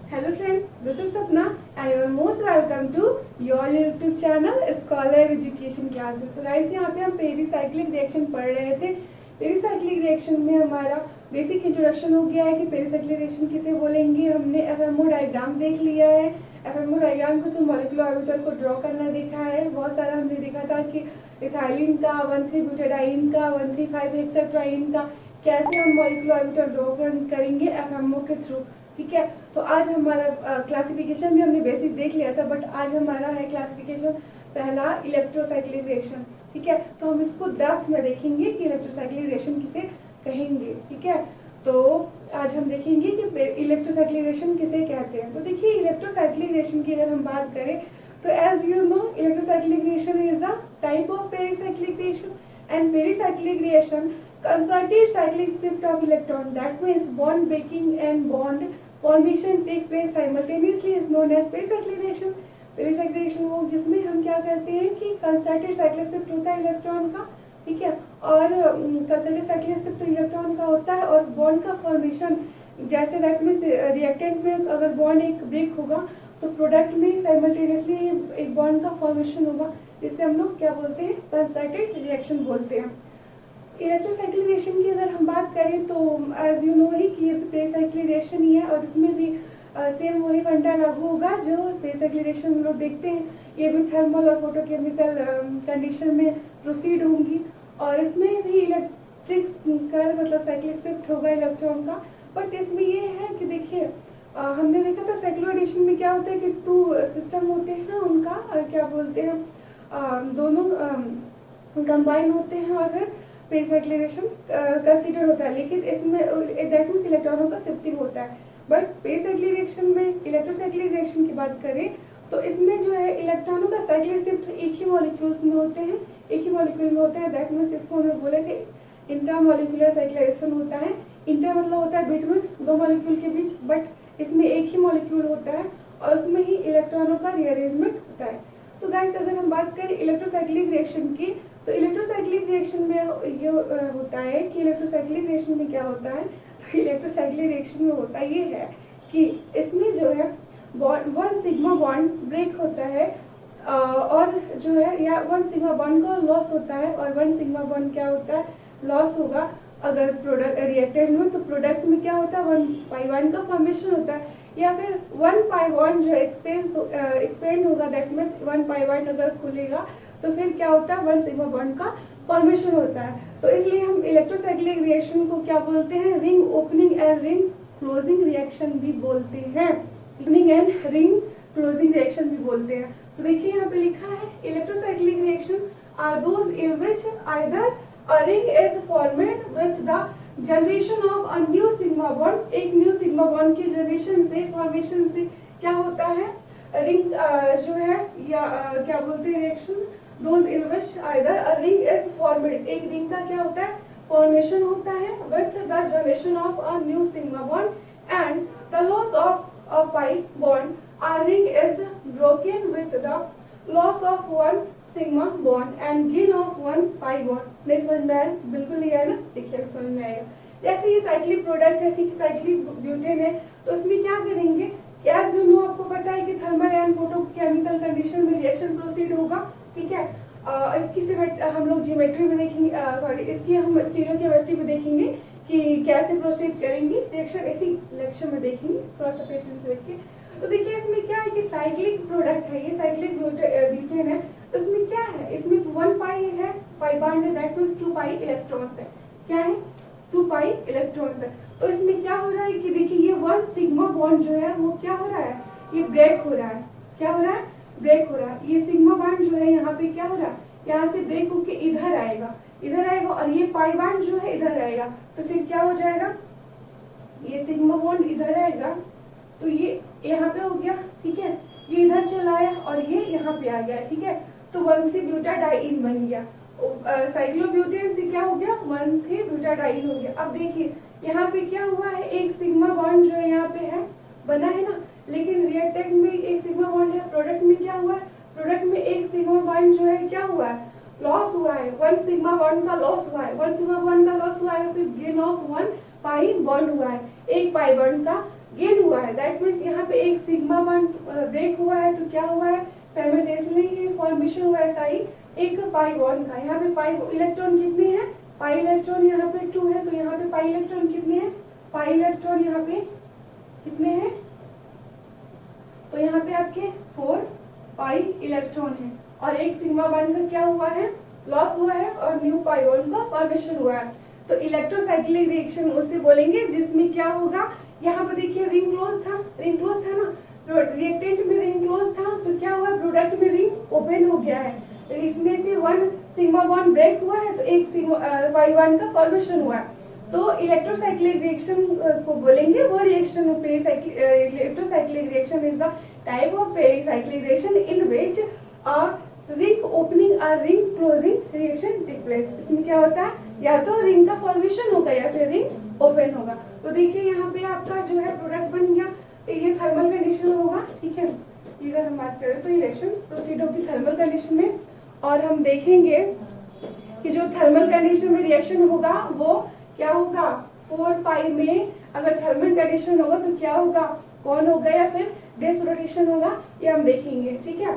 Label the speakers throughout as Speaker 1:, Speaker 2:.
Speaker 1: Hello friends, this is Sapna and you are most welcome to your YouTube channel Scholar Education Classes। तो guys यहाँ पे हम pericyclic reaction पढ़ रहे थे। पेरिसाइक्लिक रिएक्शन में हमारा बेसिक इंट्रोडक्शन हो गया है कि पेरिसाइक्लिक रिएक्शन किसे बोलेंगे। हमने एफएमओ डायग्राम देख लिया है। एफएमओ डायग्राम को तो मॉलिक्यूलर ऑर्बिटल को ड्रॉ करना देखा है। बहुत सारा हमने देखा था कि इथाइलिन का 1,3-ब्यूटाडाइन का 1,3,5 हेक्साट्राइन का कैसे हम मॉलिक्यूलर ऑर्बिटल ड्रॉ करेंगे एफएमओ के थ्रू। ठीक है, तो आज हमारा क्लासिफिकेशन भी हमने बेसिक देख लिया था, बट आज हमारा है क्लासिफिकेशन पहला इलेक्ट्रोसाइक्लिक रिएक्शन। ठीक है, तो हम इसको डेप्थ में देखेंगे कि इलेक्ट्रोसाइक्लिक रिएक्शन किसे कहेंगे। ठीक है, तो आज हम देखेंगे कि इलेक्ट्रोसाइक्लिक रिएक्शन किसे कहते हैं। तो देखिए, इलेक्ट्रोसाइक्लिक रिएक्शन की अगर हम बात करें तो as you know electrocyclic reaction is a type of pericyclic reaction and pericyclic reaction concerted cyclic shift of electron, that means bond breaking and bond formation take place simultaneously is known as pericyclic reaction। pericyclic reaction वो जिसमें हम क्या करते हैं कि concerted cyclic shift होता है electron का। ठीक है, और concerted cyclic shift इलेक्ट्रॉन का होता है और बॉन्ड का फॉर्मेशन जैसे दैट मीन्स रिएक्टेंट में अगर बॉन्ड एक ब्रेक होगा तो प्रोडक्ट में साइमल्टेनियसली एक बॉन्ड का फॉर्मेशन होगा, जिससे हम लोग क्या बोलते हैं, कंसर्टेड रिएक्शन बोलते हैं। इलेक्ट्रोसाइक्लिक रिएक्शन की अगर हम बात करें तो एज यू नो ही कि ये पेरिसाइक्लिक रिएक्शन ही है और इसमें भी सेम वही फंडा लागू होगा जो पेरिसाइक्लिक रिएक्शन हम लोग देखते हैं। ये भी थर्मल और फोटोकेमिकल कंडीशन में प्रोसीड होंगी और इसमें भी इलेक्ट्रिकल मतलब साइक्लिक शिफ्ट होगा इलेक्ट्रॉन का। बट इसमें ये है कि देखिए हमने देखा था साइक्लोएडेशन में क्या होता है कि टू सिस्टम होते हैं, उनका क्या बोलते हैं, दोनों कंबाइन होते हैं और फिर पेरिसाइक्लिक रिएक्शन कंसीडर होता है। लेकिन इसमें दैट मींस इलेक्ट्रॉनों का शिफ्टिंग होता है। बट पेरिसाइक्लिक रिएक्शन में इलेक्ट्रोसाइक्लिक रिएक्शन की बात करें तो इसमें जो है इलेक्ट्रॉनों का साइक्लिक शिफ्ट एक ही मॉलिक्यूल्स में होते हैं, एक ही मॉलिक्यूल में होते हैं। दैट मींस इसको हम लोग बोले थे इंट्रामॉलिक्यूलर साइक्लाइजेशन होता है। इंटर मतलब होता है बिटवीन दो मॉलिक्यूल के बीच, बट इसमें एक ही मॉलिक्यूल होता है और उसमें ही इलेक्ट्रॉनों का रीअरेंजमेंट होता है। तो गाइस अगर हम बात करें इलेक्ट्रोसाइक्लिक रिएक्शन की तो इलेक्ट्रोसाइक्लिक रिएक्शन में ये होता है कि इलेक्ट्रोसाइक्लिक रिएक्शन में क्या होता है, तो इलेक्ट्रोसाइक्लिक रिएक्शन में होता ये है कि इसमें जो है वन सिग्मा बॉन्ड ब्रेक होता है और जो है या वन सिग्मा बॉन्ड का लॉस होता है और वन सिग्मा बॉन्ड क्या होता है, लॉस होगा अगर प्रोडक्ट रिएक्टेंट में, तो प्रोडक्ट में क्या होता है, 1 पाई का फॉर्मेशन होता है या फिर 1 पाई बॉन्ड जो एक्सपेंड होगा, दैट मींस 1 पाई बॉन्ड अगर खुलेगा तो फिर क्या होता है, 1 सिग्मा बॉन्ड का फॉर्मेशन होता है। तो इसलिए हम इलेक्ट्रोसाइक्लिक रिएक्शन को क्या बोलते हैं, ring opening and ring closing reaction भी बोलते हैं। Opening and ring closing reaction भी बोलते हैं। तो देखिए यहाँ पे लिखा है electrocyclic reaction are those in which either a ring is formed with the generation of a new sigma bond. एक न्यू सिग्मा बॉन्ड की जनरेशन से फॉर्मेशन से क्या होता है, रिंग जो है या क्या बोलते हैं reaction, those in which either a ring is formed, एक रिंग का क्या होता है, फॉर्मेशन होता है with the generation of a new sigma bond and the loss of a pi bond, a ring is broken with the loss of 1 sigma bond and gain of 1 pi bond। नहीं समझ में आया, बिल्कुल नहीं आया ना, देखिए समझ में आएगा। जैसे ये साइक्लिक प्रोडक्ट है, ठीक साइक्लिक ब्यूटेन है, तो इसमें क्या करेंगे, एज यू नो आपको पता है कि थर्मल एंड फोटोकेमिकल कंडीशन में रिएक्शन प्रोसीड होगा। ठीक है, इसकी हम लोग ज्योमेट्री में देखेंगे, सॉरी इसकी हम स्टीरियोकेमिस्ट्री में देखेंगे कि कैसे प्रोसीड करेंगे रिएक्शन, इसी लेक्चर में देखेंगे, थोड़ा सा पेशेंस रखिए। तो देखिए इसमें क्या है कि साइक्लिक प्रोडक्ट है, ये साइक्लिक ब्यूटेन है। तो इसमें क्या है, इसमें 1 पाई है, पाई बॉन्ड है, दैट मींस 2 पाई इलेक्ट्रॉन्स है। क्या है, 2 पाई इलेक्ट्रॉन्स है। तो इसमें क्या हो रहा है कि देखिए ये 1 सिग्मा बॉन्ड जो है वो क्या हो रहा है, ये ब्रेक हो रहा है। क्या हो रहा है, ब्रेक हो रहा है। ये सिग्मा बॉन्ड जो है यहाँ पे क्या हो रहा है, यहाँ से ब्रेक होके इधर आएगा, इधर आएगा और ये पाई बॉन्ड जो है इधर आएगा। तो फिर क्या हो जाएगा, ये सिग्मा बॉन्ड इधर आएगा तो ये यहाँ पे हो गया। ठीक है, ये इधर चला आया और ये यहाँ पे आ गया। ठीक है, तो 1,3-ब्यूटाडाइन बन गया। साइक्लोब्यूटेन से क्या हो गया, 1,3-ब्यूटाडाइन हो गया। अब देखिए यहाँ पे क्या हुआ है, एक सिग्मा बॉन्ड जो है यहाँ पे है बना है ना, लेकिन रिएक्टेंट में एक सिग्मा बॉन्ड है, प्रोडक्ट में क्या हुआ है, प्रोडक्ट में एक सिग्मा बॉन्ड जो है क्या हुआ है, लॉस हुआ है। 1 सिग्मा बॉन्ड का लॉस हुआ है, 1 सिग्मा बॉन्ड का लॉस हुआ है, फिर गेन ऑफ 1 पाई बॉन्ड हुआ है, एक पाई बॉन्ड का गेन हुआ है, दैट मीन्स यहाँ पे एक सिग्मा बॉन्ड ब्रेक हुआ है तो क्या हुआ है, साइमल्टेनियसली फॉर्मेशन हुआ है ऐसा ही एक पाई बॉन्ड का। यहाँ पे पाई इलेक्ट्रॉन कितने हैं, पाई इलेक्ट्रॉन यहाँ पे 2 है, तो यहाँ पे पाई इलेक्ट्रॉन कितने हैं, पाई इलेक्ट्रॉन यहाँ पे कितने हैं, तो यहाँ पे आपके 4 पाई इलेक्ट्रॉन है और एक सिग्मा बॉन्ड का क्या हुआ है, लॉस हुआ है और न्यू पाई बॉन्ड का फॉर्मेशन हुआ है। तो इलेक्ट्रोसाइक्लिक रिएक्शन उसे बोलेंगे जिसमें क्या होगा, यहाँ पे देखिए रिंग क्लोज था, रिंग क्लोज था ना, रिएक्टेंट में रिंग क्लोज था तो क्या हुआ, प्रोडक्ट में रिंग ओपन हो गया है, इसमें से 1 सिग्मा बॉन्ड ब्रेक हुआ है तो एक सिग्मा पाई बॉन्ड का फॉर्मेशन हुआ है। तो इलेक्ट्रोसाइक्लिक रिएक्शन को बोलेंगे वो reaction, electrocyclic reaction is the type of pericyclic reaction in which ring opening और ring closing reaction take place. इसमें क्या होता है, या तो रिंग का फॉर्मेशन होगा या फिर रिंग ओपन होगा। तो देखिए यहाँ पे आपका जो है प्रोडक्ट बन गया, ये थर्मल कंडीशन होगा, ठीक है। अगर हम बात करें तो ये रिएक्शन प्रोसीड होगी थर्मल कंडीशन में, और हम देखेंगे कि जो थर्मल कंडीशन में रिएक्शन होगा वो क्या होगा, 4 पाई में अगर थर्मल कंडीशन होगा तो क्या होगा, कौन होगा या फिर डिस रोटेशन होगा, ये हम देखेंगे, ठीक है।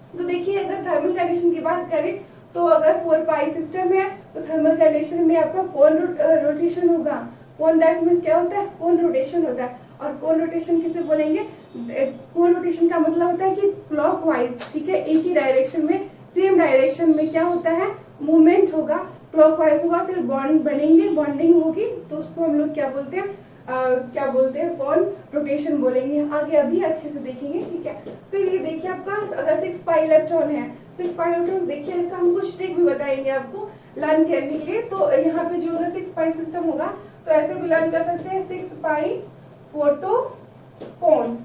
Speaker 1: तो देखिए अगर थर्मल कंडीशन की बात करें तो अगर 4 पाई सिस्टम है तो थर्मल कंडीशन में आपका कौन रोटेशन होगा, कौन दैट मीन्स क्या होता है, कौन रोटेशन होता है। और कौन रोटेशन किसे बोलेंगे, कौन रोटेशन का मतलब होता है कि क्लॉकवाइज, ठीक है, एक ही डायरेक्शन में, सेम डायरेक्शन में क्या होता है, मूवमेंट होगा, क्लॉकवाइज होगा, फिर बॉन्ड बनेंगे, बॉन्डिंग होगी, तो उसको हम लोग क्या बोलते हैं, क्या बोलते हैं, कौन रोटेशन बोलेंगे, आगे अभी अच्छे से देखेंगे, ठीक है। फिर ये देखिए आपका अगर 6 पाई इलेक्ट्रॉन है, 6 पाई इलेक्ट्रॉन, देखिए इसका हम कुछ ट्रिक भी बताएंगे आपको लर्न करने के लिए। तो यहाँ पे जो अगर 6 पाई सिस्टम होगा तो ऐसे भी लर्न कर सकते हैं, 6 पाई फोटोकॉन,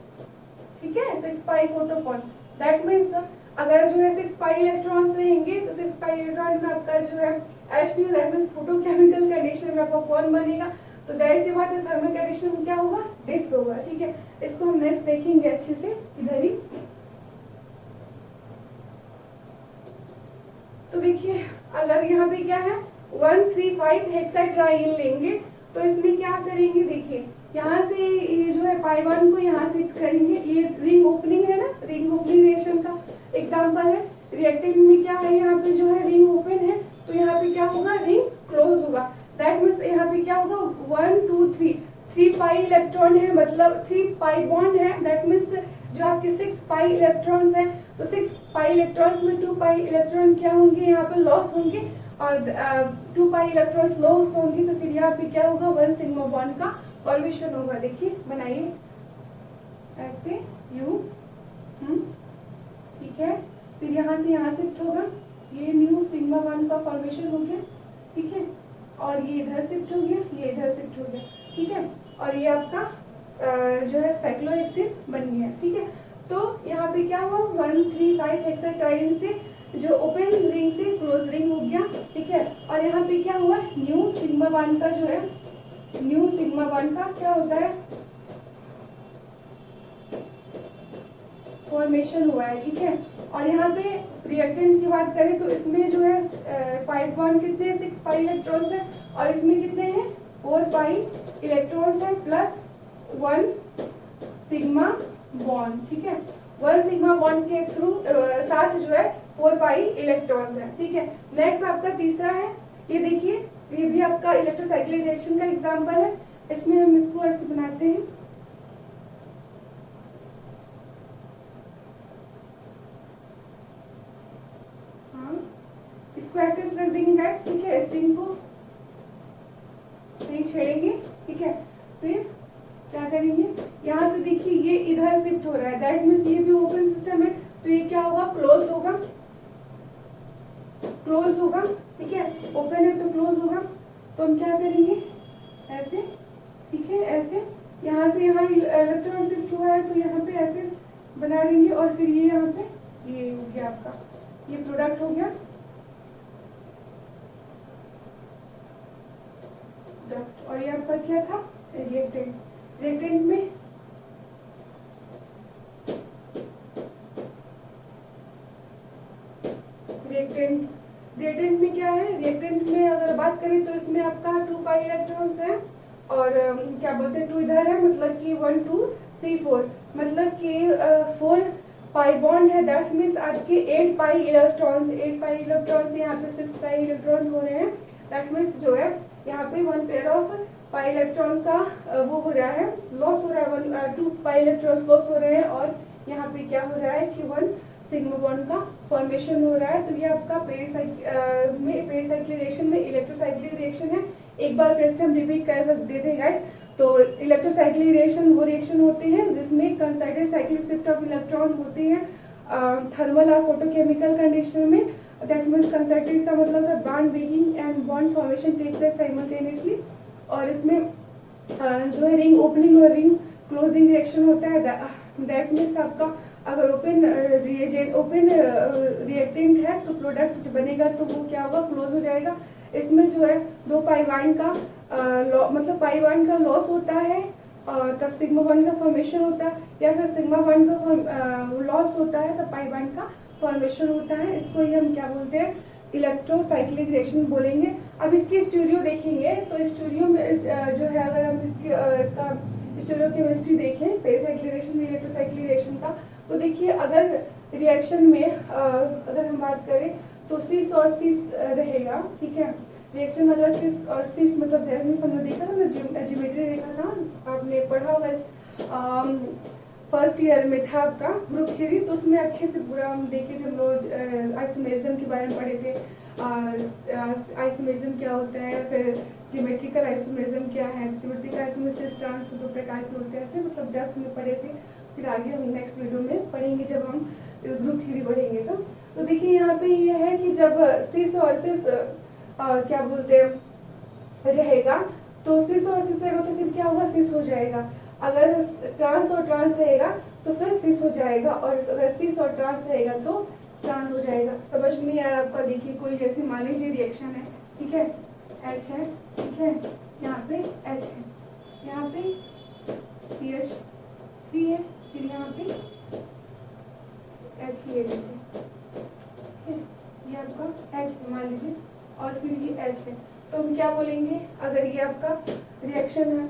Speaker 1: ठीक है, 6 पाई फोटोकॉन, दैट मीन्स अगर जो है 6 पाई इलेक्ट्रॉन्स रहेंगे तो 6 पाई इलेक्ट्रॉन में आपका जो है H new, that means photochemical condition में आपका कौन बनेगा, तो जाहिर सी बात है थर्मल कंडीशन में क्या होगा, डिस होगा, ठीक है। इसको हम नेक्स्ट देखेंगे अच्छे से इधर ही। तो देखिए अगर यहाँ पे क्या है 135 हेक्साट्राइल लेंगे तो इसमें क्या करेंगे, देखिए यहाँ से ये जो है पाई बॉन्ड को यहाँ से करेंगे, ये रिंग ओपनिंग है ना, रिंग ओपनिंग रिएक्शन का एग्जांपल है। रिएक्टेंट में क्या है, यहाँ पे जो है रिंग ओपन है तो यहाँ पे क्या होगा, रिंग क्लोज होगा, दैट मीन्स यहाँ पे क्या होगा, 1 2 3 पाई इलेक्ट्रॉन है, मतलब 3 पाई बॉन्ड है, दैट मीन्स जो आपके 6 पाई इलेक्ट्रॉन्स है तो 6 पाई इलेक्ट्रॉन्स में 2 पाई इलेक्ट्रॉन क्या होंगे, यहाँ पे लॉस होंगे, और 2 पाई इलेक्ट्रॉन्स लॉस होंगे, तो फिर यहाँ पे क्या होगा, 1 सिग्मा बॉन्ड का फॉर्मेशन होगा। देखिए बनाइए ऐसे यू, ठीक है, फिर यहाँ से यहाँ शिफ्ट होगा, ये न्यू सिग्मा बॉन्ड का फॉर्मेशन हो गया, ठीक है, और ये इधर शिफ्ट हो गया, ये इधर शिफ्ट हो गया, ठीक है, और ये आपका जो है साइक्लोहेक्सेन बन गया, ठीक है। तो यहाँ पे क्या हुआ, 135 हेक्साट्राइल से जो ओपन रिंग से क्लोज रिंग हो गया, ठीक है, और यहाँ पे क्या हुआ, न्यू सिग्मा बॉन्ड का जो है, न्यू सिग्मा बॉन्ड का क्या होता है, फॉर्मेशन हुआ है, ठीक है। और यहाँ पे रिएक्टेंट की बात करें तो इसमें जो है पाई बॉन्ड कितने हैं, 6 पाई इलेक्ट्रॉन्स है, और इसमें कितने हैं, 4 पाई इलेक्ट्रॉन्स है प्लस 1 सिग्मा बॉन्ड, ठीक है, 1 सिग्मा बॉन्ड के थ्रू साथ जो है 4 पाई इलेक्ट्रॉन्स है, ठीक है। नेक्स्ट आपका तीसरा है, ये देखिए, ये भी आपका इलेक्ट्रोसाइक्लिक रिएक्शन का एग्जांपल है, इसमें हम इसको ऐसे बनाते हैं, इसको ऐसे रख देंगे गाइस, ठीक है, स्ट्रिंग को नहीं छेड़ेंगे, ठीक है। फिर क्या करेंगे, यहाँ से देखिए ये इधर शिफ्ट हो रहा है, दैट मीन्स ये भी ओपन सिस्टम है, तो ये क्या होगा, क्लोज होगा, क्लोज होगा, ठीक है, ओपन है तो क्लोज होगा, तो हम क्या करेंगे ऐसे, ठीक है, ऐसे यहाँ से यहाँ इलेक्ट्रॉन शिफ्ट हुआ है तो यहाँ पे ऐसे बना देंगे, और फिर ये यहाँ पे ये हो गया आपका, ये प्रोडक्ट हो गया, और ये आपका क्या था, रिएक्टेंट। रिएक्टेंट में रिएक्टेंट में क्या है, रिएक्टेंट में अगर बात करें तो इसमें आपका 2 पाई इलेक्ट्रॉन्स है, और क्या बोलते हैं 2 इधर है, मतलब कि 1 2 3 4, मतलब कि 4 पाई बॉन्ड है, दैट मीन्स आपके 8 पाई इलेक्ट्रॉन्स यहाँ पे 6 पाई इलेक्ट्रॉन हो रहे हैं। दैट मीन्स जो है यहाँ पे 1 पेयर ऑफ पाई इलेक्ट्रॉन का वो हो रहा है, लॉस हो रहा है, 2 पाई इलेक्ट्रॉन्स लॉस हो रहे हैं, और यहाँ पे क्या हो रहा है कि 1 सिग्मा बॉन्ड का फॉर्मेशन हो रहा है। तो ये आपका पेरिसाइक्लिक रिएक्शन में इलेक्ट्रोसाइक्लिक रिएक्शन है। एक बार फिर से हम रिपीट कर सकते थे गाइस। तो इलेक्ट्रोसाइक्लिक रिएक्शन वो रिएक्शन होती है जिसमें concerted cyclic shift of electron होती है थर्मल और फोटोकेमिकल कंडीशन में। दैट मीन्स कंसर्टेड का मतलब है bond breaking and bond formation take place simultaneously. और इसमें जो है रिंग ओपनिंग और रिंग क्लोजिंग रिएक्शन होता है। दैट मीन्स आपका अगर ओपन रिएक्टेंट है तो प्रोडक्ट जो बनेगा तो वो क्या होगा, क्लोज हो जाएगा। इसमें जो है 2 पाई बॉन्ड का मतलब पाई बॉन्ड का लॉस होता है, तब सिग्मा बॉन्ड का फॉर्मेशन होता है, या फिर सिग्मा बॉन्ड का लॉस होता है तब पाई बॉन्ड का फॉर्मेशन होता है। इसको ही हम क्या बोलते हैं, इलेक्ट्रोसाइक्लिक रिएक्शन बोलेंगे। अब इसकी स्टीरियो देखेंगे तो स्टीरियो में जो है अगर हम इसका स्टीरियो केमिस्ट्री देखें पेरिसाइक्लिक रिएक्शन में इलेक्ट्रोसाइक्लिक रिएक्शन का, तो देखिए अगर रिएक्शन में अगर हम बात करें तो सिस और सिस रहेगा, ठीक है। रिएक्शन में अगर सिस और सिस मतलब हमने देखा था ना, ज्योमेट्री देखा था, आपने पढ़ा होगा फर्स्ट ईयर में था आपका ग्रुप थ्योरी, तो उसमें अच्छे से पूरा हम देखे थे, हम लोग आइसोमेरिज्म के बारे में पढ़े थे। आइसोमेरिज्म क्या होता है, फिर ज्योमेट्रिकल आइसोमेरिज्म क्या है, ज्योमेट्रिकल आइसोमेरिज्म ट्रांस दो प्रकार के होते हैं, मतलब डेप्थ में पढ़े थे। फिर आगे हम नेक्स्ट वीडियो में पढ़ेंगे जब हम ग्रुप थ्योरी पढ़ेंगे। तो देखिए यहाँ पे ये है कि जब सिस और सिस क्या बोलते हैं रहेगा, तो सिस और सिस रहेगा तो फिर क्या होगा, सिस हो जाएगा। अगर ट्रांस और ट्रांस रहेगा तो फिर सिस हो जाएगा, और अगर सिस और ट्रांस रहेगा तो ट्रांस हो जाएगा। समझ में नहीं आ रहा आपका? देखिए कोई जैसे मान लीजिए रिएक्शन है, ठीक है, H है, ठीक है, यहाँ पे H है, यहाँ पे CH3 है, फिर यहाँ पे H ले लेते हैं, ये आपका H मान लीजिए, और फिर ये H है। तो हम क्या बोलेंगे, अगर ये आपका रिएक्शन है,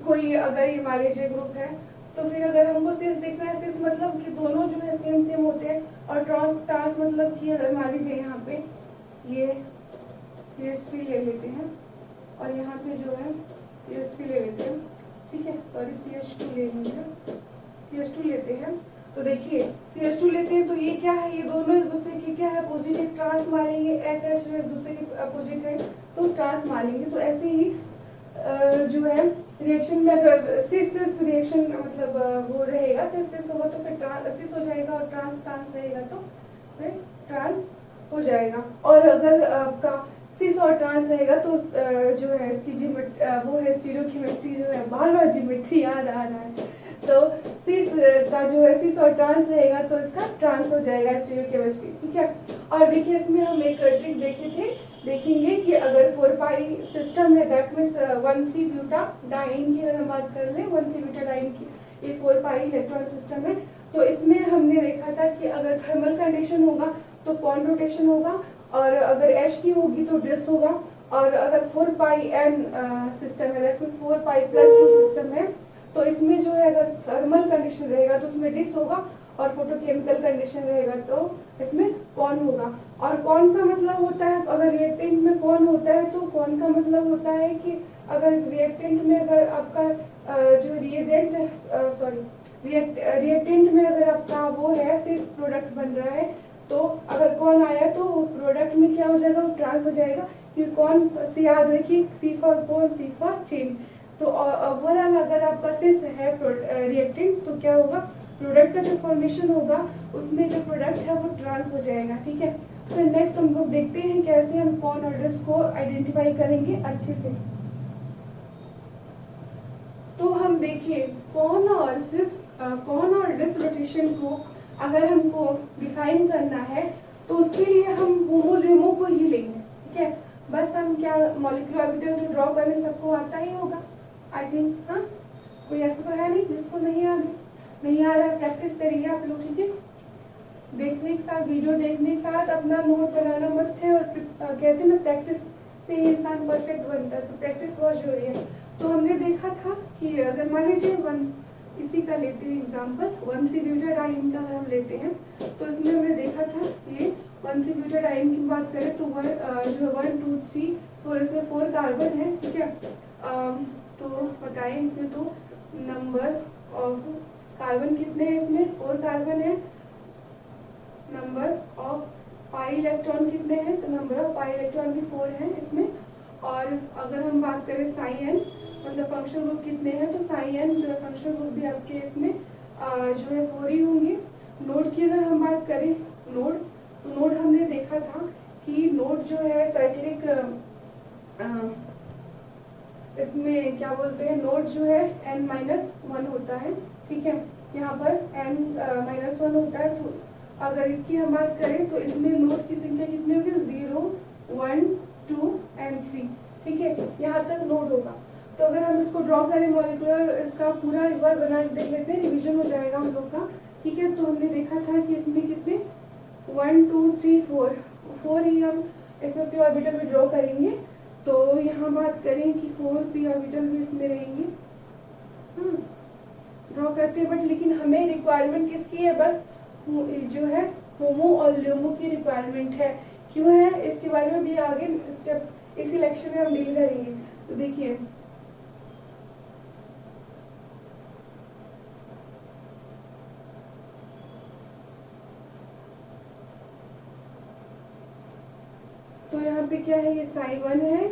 Speaker 1: कोई अगर ये मान लीजिए ग्रुप है, तो फिर अगर हमको सिस देखना है, सिस मतलब कि दोनों जो है सेम सेम होते हैं, और ट्रांस मतलब कि अगर मान लीजिए यहाँ पे ये CH3 ले लेते हैं, और यहाँ पे जो है CH3 ले लेते हैं, ठीक है, सॉरी CH2 ले लेंगे, CH2 लेते हैं। तो देखिए CH2 लेते हैं तो ये क्या है, ये दोनों एक दूसरे के क्या है, अपोजिट, ट्रांस मारेंगे, H एक दूसरे के अपोजिट है तो ट्रांस मारेंगे। तो ऐसे ही जो है रिएक्शन में अगर सिस रिएक्शन मतलब वो रहेगा, सिस होगा तो फिर सिस हो जाएगा, और ट्रांस रहेगा तो फिर ट्रांस हो जाएगा। और अगर आपका सिस और ट्रांस रहेगा तो जो है इसकी वो है स्टीरियोकेमिस्ट्री, जो है बार बार ज्योमेट्री याद आ रहा है। तो सिस का जो है सिस और ट्रांस रहेगा तो इसका ट्रांस हो जाएगा स्टीरियोकेमिस्ट्री, ठीक है। और देखिए इसमें हम एक ट्रिक देखेंगे कि अगर 4 पाई सिस्टम है, दैट मीन्स 1,3-ब्यूटाडाइन की अगर हम बात कर लें, 1,3-ब्यूटाडाइन की ये 4 पाई इलेक्ट्रॉन सिस्टम है, तो इसमें हमने देखा था कि अगर थर्मल कंडीशन होगा तो पॉइंट रोटेशन होगा, और अगर H होगी तो डिस होगा, और अगर 4 पाई n सिस्टम है, दैट मीन्स 4 पाई + 2 सिस्टम है, तो इसमें जो है अगर थर्मल कंडीशन रहेगा तो उसमें डिस होगा, और फोटोकेमिकल कंडीशन रहेगा तो इसमें कॉन होगा। और कॉन का मतलब होता है, अगर रिएक्टेंट में कॉन होता है तो कॉन का मतलब होता है कि अगर रिएक्टेंट में अगर आपका जो रिएक्टेंट में अगर आपका वो है सिस प्रोडक्ट बन रहा है, तो अगर कॉन आया तो प्रोडक्ट में क्या हो जाएगा, वो ट्रांस हो जाएगा, क्योंकि कॉन से याद रखिए C for con, C for change. तो ओवरऑल अगर आपका सिस है रिएक्टेंट तो क्या होगा, प्रोडक्ट का जो फॉर्मेशन होगा उसमें जो प्रोडक्ट है वो ट्रांस हो जाएगा, ठीक है। तो नेक्स्ट हम लोग देखते हैं कैसे हम कॉन और डिस को आइडेंटिफाई करेंगे अच्छे से। तो हम देखिए कॉन और डिस रोटेशन को अगर हमको डिफाइन करना है तो उसके लिए हम होमोल्यूमो को ही लेंगे, ठीक है। बस हम क्या मॉलिक्यूलर ऑर्बिटल ड्रॉ करने सबको आता ही होगा, आई थिंक, हाँ, कोई ऐसा तो है नहीं जिसको नहीं आ रहा है। प्रैक्टिस करिए आप लोग, ठीक है। देखने के साथ, वीडियो देखने के साथ अपना नोट बनाना मस्ट है, और कहते हैं ना प्रैक्टिस से इंसान परफेक्ट बनता है, तो प्रैक्टिस बहुत जरूरी है। तो हमने देखा था कि अगर मान लीजिए इसी का लेते हैं एग्जाम्पल 1,3-ब्यूटाडाइन का अगर हम लेते हैं तो इसमें हमने देखा था ये 1,3-ब्यूटाडाइन की बात करें तो जो 1 2 3 4 इसमें 4 कार्बन है, ठीक है। तो बताएं इसमें तो नंबर ऑफ कार्बन कितने हैं, इसमें 4 कार्बन है। नंबर ऑफ पाई इलेक्ट्रॉन कितने हैं, तो नंबर ऑफ पाई इलेक्ट्रॉन भी 4 है इसमें। और अगर हम बात करें साई एन मतलब फंक्शनल ग्रुप कितने हैं, तो साई एन जो है फंक्शनल ग्रुप भी आपके इसमें जो है 4 ही होंगे। नोड की अगर हम बात करें नोड, तो नोड हमने देखा था कि नोड जो है साइक्लिक इसमें क्या बोलते हैं, नोड जो है n-1 होता है, ठीक है। यहाँ पर n-1 होता है। तो अगर इसकी हम बात करें तो इसमें नोड की संख्या कितनी होगी, 0 1 2 and 3, ठीक है। यहाँ तक नोड होगा। तो अगर हम इसको ड्रॉ करें मॉलिक्यूलर इसका पूरा एक बार बना के देख लेते हैं, रिविजन हो जाएगा हम लोग का, ठीक है। तो हमने देखा था कि इसमें कितने 1 2 3 4 ही हम इसमें पी ऑर्बिटल में ड्रॉ करेंगे। तो यहाँ बात करें कि 4 पी ऑर्बिटल भी इसमें रहेंगे, ड्रॉ करते हैं। बट लेकिन हमें रिक्वायरमेंट किसकी है, बस जो है होमो और ल्यूमो की रिक्वायरमेंट है। क्यों है इसके बारे में भी आगे जब इसी लेक्चर में हम डील करेंगे। तो देखिए तो यहाँ पे क्या है, ये साई 1 है,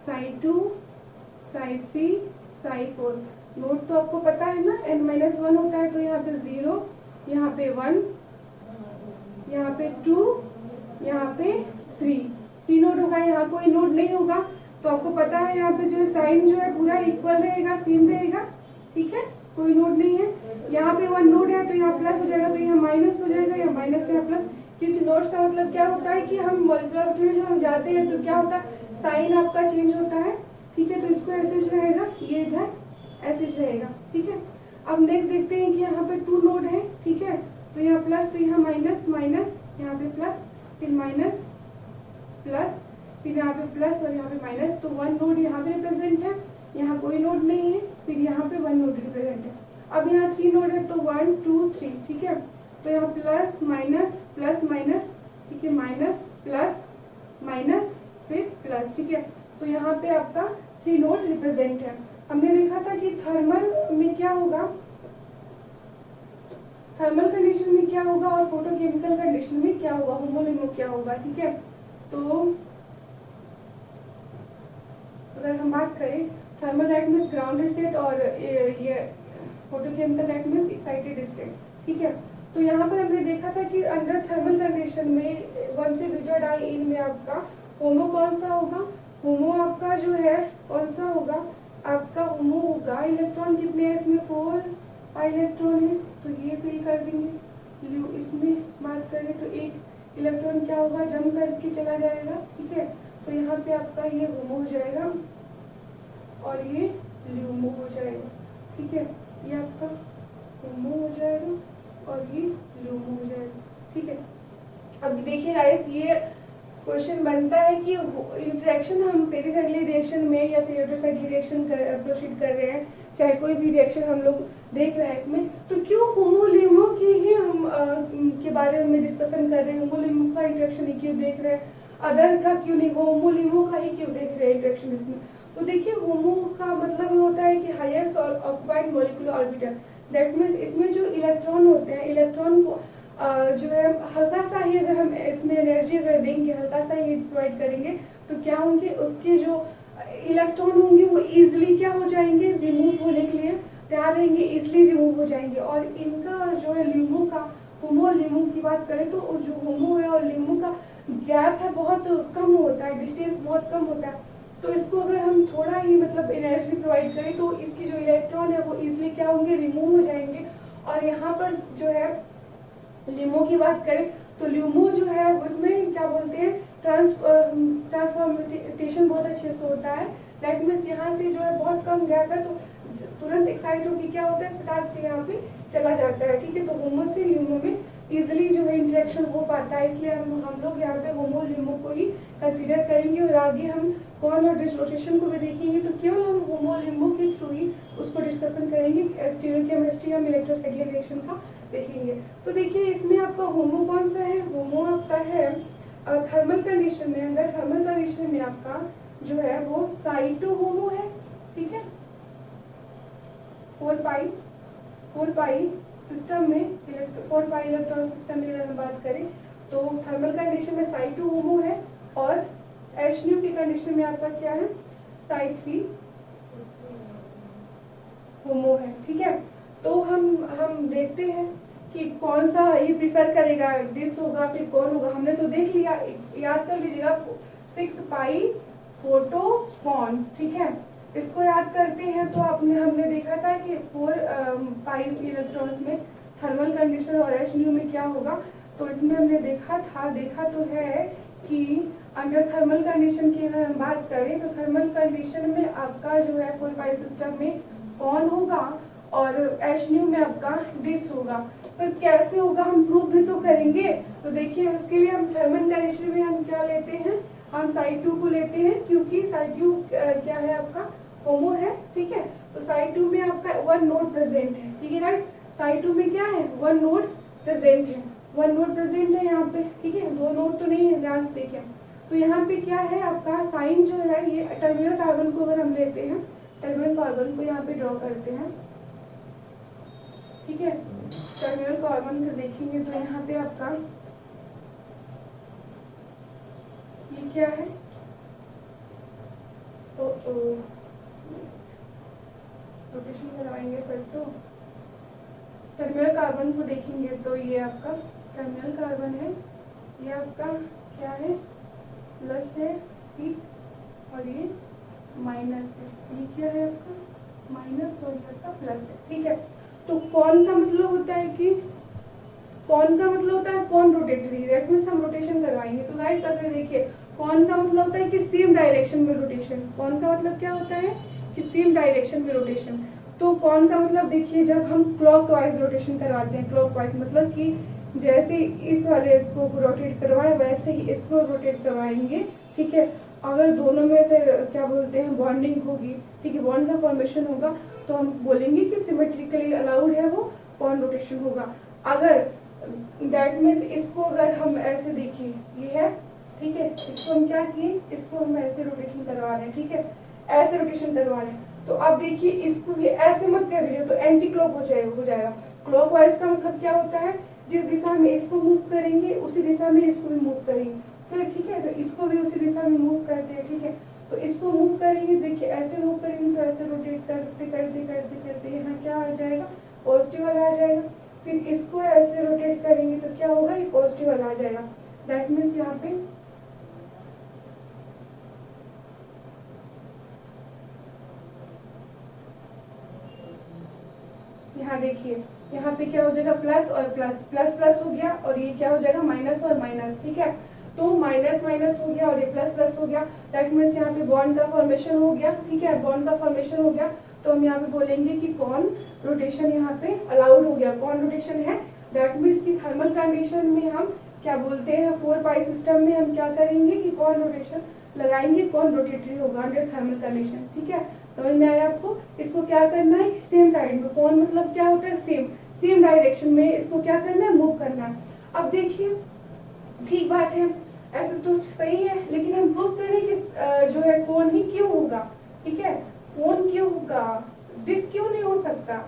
Speaker 1: साई 2, साई 3, साई 4। नोट तो आपको पता है ना, n-1 होता है। तो यहाँ पे 0, यहाँ पे 1, यहाँ पे 2, यहाँ पे 3 नोड होगा। यहाँ कोई नोड नहीं होगा। तो आपको पता है यहाँ पे जो साइन जो है पूरा इक्वल रहेगा, सेम रहेगा, ठीक है। कोई नोड नहीं है। यहाँ पे 1 नोड है तो यहाँ प्लस हो जाएगा, तो यहाँ माइनस हो जाएगा, या माइनस या प्लस। क्योंकि नोड्स का मतलब क्या होता है कि हम मॉलिक्यूलर में जो हम जाते हैं तो क्या होता है, साइन आपका चेंज होता है, ठीक है। तो इसको ऐसे रहेगा, ये इधर ऐसे रहेगा, ठीक है। अब नेक्स्ट देखते हैं कि यहाँ पे 2 नोड है, ठीक है। तो यहाँ प्लस, तो यहाँ माइनस माइनस, यहाँ पे प्लस, फिर माइनस प्लस, फिर यहाँ पे प्लस और यहाँ पे माइनस। तो 1 नोड यहाँ पे रिप्रेजेंट है, यहाँ कोई नोड नहीं है, फिर यहाँ पे 1 नोड रिप्रेजेंट है। अब यहाँ 3 नोड है तो 1 2 3, ठीक है। तो यहाँ प्लस माइनस, ठीक है, माइनस प्लस माइनस फिर प्लस, ठीक है। तो यहाँ पे आपका 3 नोड रिप्रेजेंट है। हमने देखा था कि थर्मल में क्या होगा, थर्मल कंडीशन में क्या होगा और फोटोकेमिकल कंडीशन में क्या होगा, होमोलिमो क्या होगा, ठीक है। तो अगर हम बात करें thermal that means ground state और ये photochemical that means excited state, ठीक है। तो यहाँ पर हमने देखा था कि अंडर थर्मल कंडीशन में 1,3-ब्यूटाडाइन में आपका होमो कौन सा होगा, होमो आपका जो है कौन सा होगा, आपका होमो होगा। इलेक्ट्रॉन कितने हैं इसमें, 4 इलेक्ट्रॉन है, तो ये फिल कर देंगे। इसमें बात करें तो एक इलेक्ट्रॉन क्या होगा, जम करके चला जाएगा, ठीक है। तो यहाँ पे आपका ये होमो हो जाएगा और ये ल्यूमो हो जाएगा, ठीक है। ये आपका होमो हो जाएगा और ये ल्यूमो हो जाएगा, ठीक है। अब देखिए गाइस, ये क्वेश्चन बनता है कि इंटरेक्शन हम पेरिसाइक्लिक रिएक्शन में या फिर हेटेरोसाइक्लिक रिएक्शन प्रोसीड कर रहे हैं, चाहे कोई भी रिएक्शन हम लोग देख रहे हैं इसमें, तो क्यों होमोलिमो की ही हम के बारे में डिस्कशन कर रहे हैं, होमोलिमो का इंटरेक्शन ही क्यों देख रहे हैं, अदर का क्यों नहीं, होमोलिमो का ही क्यों देख रहे हैं इंटरेक्शन इसमें। तो देखिए होमो का मतलब ये होता है कि highest occupied molecular orbital, that means इसमें जो इलेक्ट्रॉन होते हैं, इलेक्ट्रॉन को जो है हल्का सा ही अगर हम इसमें एनर्जी अगर देंगे, हल्का सा ही प्रोवाइड करेंगे, तो क्या होंगे, उसके जो इलेक्ट्रॉन होंगे वो इजीली क्या हो जाएंगे, रिमूव होने के लिए तैयार रहेंगे, इजीली रिमूव हो जाएंगे। और इनका जो है ल्यूमो का, होमो ल्यूमो की बात करें तो जो होमो है और ल्यूमो का गैप है बहुत कम होता है, डिस्टेंस बहुत कम होता है। तो इसको अगर हम थोड़ा ही मतलब एनर्जी प्रोवाइड करें तो इसकी जो इलेक्ट्रॉन है वो इजीली क्या होंगे, रिमूव हो जाएंगे। और यहाँ पर जो है ल्यूमो की बात करें तो ल्यूमो जो है उसमें क्या बोलते हैं, ट्रांसफॉर्मेशन बहुत अच्छे से होता है। दैट मीन्स यहाँ से जो है बहुत कम गैप है तो तुरंत एक्साइट होकर क्या होता है, फटाक से यहाँ पे चला जाता है, ठीक है। तो होमो से ल्यूमो में इजिली जो है इंटरेक्शन हो पाता है, इसलिए हम लोग यहाँ पे होमो लिम्बो को ही कंसीडर करेंगे। और आगे हम कॉर्न और डिसरोटेशन को भी देखेंगे, तो केवल हम होमो लिम्बो के थ्रू ही उसको डिस्कशन करेंगे। स्टीरियोकेमिस्ट्री हम इलेक्ट्रोस्टैटिक रिएक्शन का देखेंगे। तो देखिए इसमें आपका होमो कौन सा है, होमो आपका है थर्मल कंडीशन में, अगर थर्मल कंडीशन में आपका जो है वो साइटो होमो है, ठीक है। 4 पाई सिस्टम में 4 पाई इलेक्ट्रॉन सिस्टम में अगर हम बात करें तो थर्मल कंडीशन में साइटो होमो है, और एच न्यू की कंडीशन में आपका क्या है, साइट 3 होमो है, ठीक है। तो हम देखते हैं कि कौन सा ये प्रिफर करेगा, डिस होगा फिर कौन होगा। हमने तो देख लिया, याद कर लीजिएगा 6 पाई फोटो कौन, ठीक है। इसको याद करते हैं तो हमने देखा था कि 4 पाई इलेक्ट्रॉन्स में थर्मल कंडीशन और एच न्यू में क्या होगा। तो इसमें हमने देखा तो है कि अंडर थर्मल कंडीशन की अगर हम बात करें तो थर्मल कंडीशन में आपका जो है 4 पाई सिस्टम में कौन होगा और एच न्यू में आपका डिस होगा। पर कैसे होगा हम प्रूव भी तो करेंगे। तो देखिए उसके लिए हम थर्मल कंडीशन में हम क्या लेते हैं, हम साइड 2 को लेते हैं, क्योंकि साइड 2 क्या है आपका होमो है, ठीक है। तो साइड 2 में आपका 1 नोड प्रेजेंट है, ठीक है गाइस। साइड 2 में क्या है, 1 नोड प्रेजेंट है, 1 नोड प्रेजेंट है यहाँ पे, ठीक है। 2 नोड तो नहीं है, ध्यान से देखिए। तो यहाँ पे क्या है आपका साइन जो है, ये टर्मिनल कार्बन को अगर हम लेते हैं, टर्मिनल कार्बन को यहाँ पे ड्रॉ करते हैं, ठीक है। टर्मिनल कार्बन को देखेंगे तो यहाँ पे आपका ये क्या है, तो रोटेशन करवाएंगे फिर। तो टर्मिनल कार्बन को देखेंगे तो ये आपका टर्मिनल कार्बन है, ये आपका क्या है, प्लस है, ठीक, और ये माइनस है, ये क्या है आपका माइनस और ये आपका प्लस है, ठीक है। तो कौन का मतलब होता है कि कौन का मतलब होता है कौन रोटेटरी, दैट मींस हम रोटेशन करवाएंगे। तो गाइस अगर देखिए कौन का मतलब होता है कि सेम डायरेक्शन में रोटेशन, कौन का मतलब क्या होता है कि सेम डायरेक्शन में रोटेशन। तो कौन का मतलब देखिए जब हम क्लॉकवाइज रोटेशन करवाते हैं, क्लॉकवाइज मतलब कि जैसे इस वाले को रोटेट करवाएं वैसे ही इसको रोटेट करवाएंगे, ठीक है। अगर दोनों में फिर क्या बोलते हैं बॉन्डिंग होगी, ठीक है, बॉन्ड का फॉर्मेशन होगा, तो हम बोलेंगे कि सिमेट्रिकली अलाउड है वो कौन रोटेशन होगा। अगर दैट मीन्स इसको अगर हम ऐसे देखिए, ये है, ठीक है, इसको हम क्या किए, इसको हम ऐसे रोटेशन करवा रहे हैं, ठीक है, ऐसे रोटेशन करवा रहे हैं। तो अब देखिए इसको भी ऐसे मत कर दीजिए, तो एंटी क्लॉक हो जाएगा। क्लॉकवाइज का मतलब क्या होता है, जिस दिशा में इसको मूव करेंगे उसी दिशा में इसको भी मूव करेंगे, फिर ठीक है। तो इसको भी उसी दिशा में मूव करते हैं, ठीक है। तो इसको मूव करेंगे, देखिए ऐसे मूव करेंगे तो ऐसे रोटेट करते करते करते करते यहाँ क्या आ जाएगा, पॉजिटिव वाला आ जाएगा। फिर इसको ऐसे रोटेट करेंगे तो क्या होगा, ये पॉजिटिव वाला आ जाएगा। दैट मीन्स यहाँ पे यहाँ देखिए यहाँ पे क्या हो जाएगा, प्लस और प्लस, प्लस प्लस हो गया, और ये क्या हो जाएगा माइनस और माइनस, ठीक है। तो माइनस माइनस हो गया और ये प्लस प्लस हो गया, दैट मीन्स यहाँ पे बॉन्ड का फॉर्मेशन हो गया, ठीक है, बॉन्ड का फॉर्मेशन हो गया। तो हम यहाँ पे बोलेंगे कि कौन रोटेशन यहाँ पे अलाउड हो गया, कौन रोटेशन है। दैट मीन्स की थर्मल कंडीशन में हम क्या बोलते हैं, 4 पाई सिस्टम में हम क्या करेंगे कि कौन रोटेशन लगाएंगे, कौन रोटेटरी होगा अंडर थर्मल कंडीशन, ठीक है। समझ में आया आपको। इसको क्या करना है, सेम साइड में, कौन मतलब क्या होता है, सेम डायरेक्शन में इसको क्या करना है, मूव करना है। अब देखिए ठीक बात है, ऐसे तो सही है, लेकिन हम प्रूव करें कि जो है कौन ही क्यों होगा, ठीक है, कौन क्यों होगा, डिस क्यों नहीं हो सकता,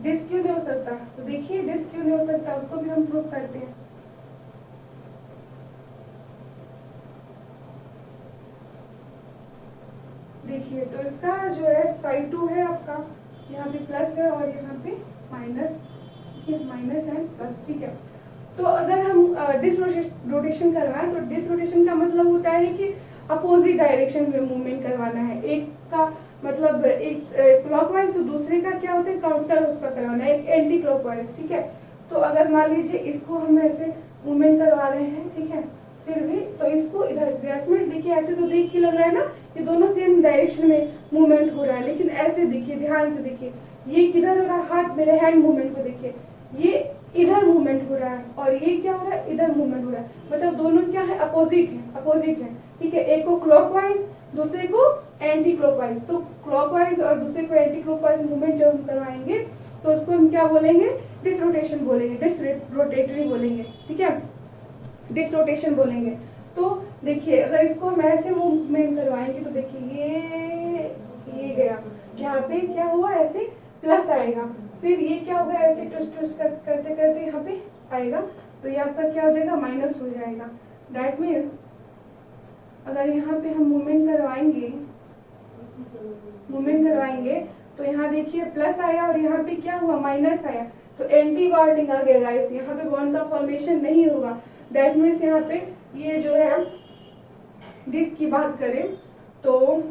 Speaker 1: डिस क्यों नहीं हो सकता। तो देखिए डिस क्यों नहीं हो सकता उसको भी हम प्रूव करते हैं। देखिए तो इसका जो है साइड 2 है आपका, यहाँ पे प्लस है और यहाँ पे माइनस, माइनस एंड प्लस, ठीक है। तो अगर हम डिसरोटेशन करवाएं तो डिसरोटेशन का मतलब होता है कि अपोजिट डायरेक्शन में मूवमेंट करवाना है। एक का मतलब एक क्लॉकवाइज, तो दूसरे का क्या होता है काउंटर उसका करवाना है, एक एंटी क्लॉकवाइज, ठीक है। तो अगर मान लीजिए इसको हम ऐसे मूवमेंट करवा रहे हैं, ठीक है, फिर भी तो इसको इधर से देखिए, ऐसे तो देख के लग रहा है ना ये दोनों सेम डायरेक्शन में मूवमेंट हो रहा है, लेकिन ऐसे देखिए, ध्यान से देखिए, ये किधर हो रहा है, हाथ मेरे हैंड मूवमेंट को देखिए, ये इधर मूवमेंट हो रहा है और ये क्या हो रहा है, इधर मूवमेंट हो रहा है, मतलब दोनों क्या है, अपोजिट है, ठीक है। एक को क्लॉकवाइज, दूसरे को एंटी क्लॉकवाइज। तो क्लॉकवाइज और दूसरे को एंटी क्लॉकवाइज मूवमेंट जब हम करवाएंगे तो उसको हम क्या बोलेंगे, डिसरोटेशन बोलेंगे, डिसरोटेटरी बोलेंगे, ठीक है, डिसरोटेशन बोलेंगे। तो देखिए अगर इसको हम ऐसे मूवमेंट करवाएंगे तो देखिए ये गया, यहाँ पे क्या हुआ, ऐसे प्लस आएगा, फिर ये क्या होगा, ऐसे ट्विस्ट ट्विस्ट करते करते यहाँ पे आएगा, तो ये आपका क्या हो जाएगा, माइनस हो जाएगा। दैट मीन्स अगर यहाँ पे हम मूवमेंट करवाएंगे तो यहाँ देखिए प्लस आया और यहाँ पे क्या हुआ, माइनस आया, तो एंटी बॉन्डिंग आ गया गाइस, यहाँ पे बॉन्ड का फॉर्मेशन नहीं होगा। दैट मीन्स यहाँ पे ये जो है डिस की बात करें तो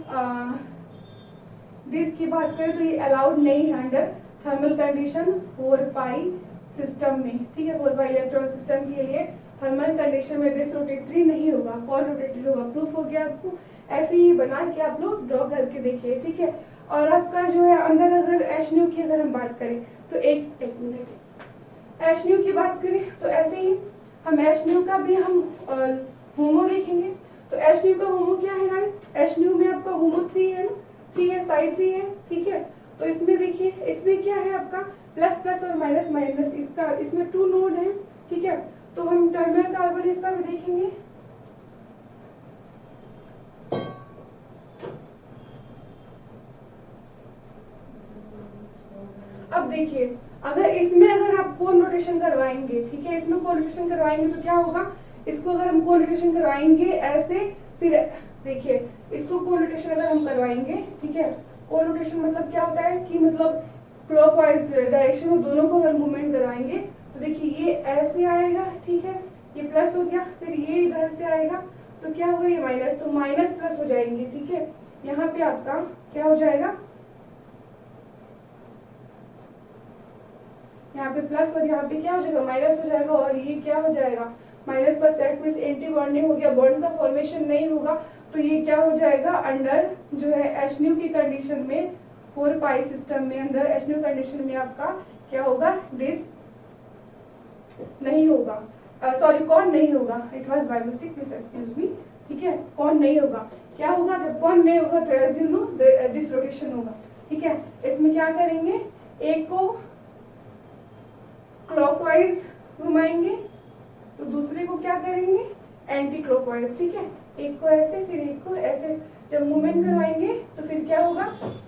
Speaker 1: ये अलाउड नहीं है अंडर थर्मल कंडीशन 4 पाई सिस्टम में, ठीक है। 4 पाई इलेक्ट्रॉन सिस्टम के लिए थर्मल कंडीशन में डिस रोटेटरी नहीं होगा, कॉल रोटेटरी होगा। प्रूफ हो गया आपको, ऐसे ही बना के आप लोग ड्रॉ करके देखिए, ठीक है। और आपका जो है अंदर अगर एच न्यू की अगर हम बात करें तो एक मिनट, एच न्यू की बात करें तो ऐसे ही हम एच न्यू का भी हम होमो देखेंगे। तो एच न्यू का होमो क्या है गाइस, एच न्यू में आपका होमो 3 है ना, 3 है, साई 3 है, ठीक है। तो इसमें देखिए, इसमें क्या है आपका प्लस प्लस और माइनस माइनस, इसका इसमें 2 नोड है, ठीक है। तो हम टर्मिनल कार्बन इसका भी देखेंगे। अब देखिए अगर इसमें अगर आप कोन रोटेशन करवाएंगे, ठीक है, इसमें कोन रोटेशन करवाएंगे तो क्या होगा, इसको अगर हम कोन रोटेशन करवाएंगे ऐसे, फिर देखिए इसको कोन रोटेशन अगर हम करवाएंगे, ठीक है, कोन रोटेशन मतलब क्या होता है कि मतलब क्लॉकवाइज डायरेक्शन में दोनों को अगर मूवमेंट करवाएंगे तो देखिए ये ऐसे आएगा, ठीक है, ये प्लस हो गया, फिर ये इधर से आएगा तो क्या होगा, ये माइनस, तो माइनस प्लस हो जाएंगे, ठीक है। यहाँ पे आपका क्या हो जाएगा, यहाँ पे प्लस और यहाँ पे क्या हो जाएगा, माइनस हो जाएगा, और ये क्या हो जाएगा, minus plus, that means anti bonding हो गया, बॉन्ड का फॉर्मेशन नहीं होगा। तो ये क्या हो जाएगा, अंडर जो है एच न्यू की कंडीशन में 4 पाई सिस्टम में अंदर एच न्यू कंडीशन में आपका क्या होगा, डिस नहीं होगा, सॉरी कौन नहीं होगा, it was by mistake, please excuse me, ठीक है। कौन नहीं होगा, क्या होगा, जब कौन नहीं होगा तो एज यू नो डिसरोटेशन होगा, ठीक है। इसमें क्या करेंगे, एक को क्लॉकवाइज घुमाएंगे तो दूसरे को क्या करेंगे, एंटी क्लॉकवाइज, ठीक है। एक को ऐसे फिर एक को ऐसे, जब मूवमेंट करवाएंगे तो फिर क्या होगा,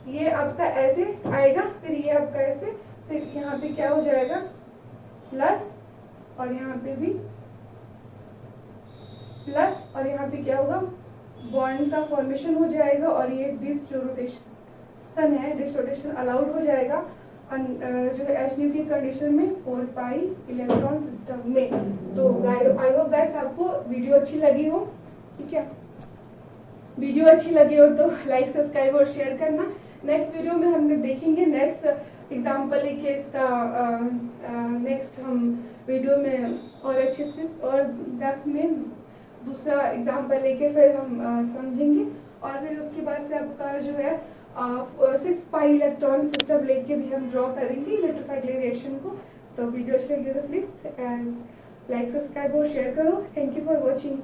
Speaker 1: ये आपका ऐसे आएगा, फिर ये आपका ऐसे, फिर यहाँ पे क्या हो जाएगा प्लस, और यहाँ पे भी प्लस, और यहाँ पे क्या होगा, बॉन्ड का फॉर्मेशन हो जाएगा, और ये डिसरोटेशन है, डिसरोटेशन अलाउड हो जाएगा जो है एच न्यू की कंडीशन में 4 पाई इलेक्ट्रॉन सिस्टम में। तो आई होप गाइस आपको वीडियो अच्छी लगी हो, ठीक है। वीडियो अच्छी लगी हो तो लाइक सब्सक्राइब और शेयर करना। नेक्स्ट वीडियो में हम देखेंगे नेक्स्ट एग्जांपल लेके इसका नेक्स्ट हम वीडियो में और अच्छे से और डेप्थ में दूसरा एग्जांपल लेके फिर हम समझेंगे, और फिर उसके बाद से आपका जो है 6 पाई इलेक्ट्रॉन सिस्टम लेके भी हम ड्रॉ करेंगे इलेक्ट्रोसाइक्लिक रिएक्शन को। तो वीडियो अच्छी लगी तो प्लीज लाइक सब्सक्राइब और शेयर करो। Thank you for watching.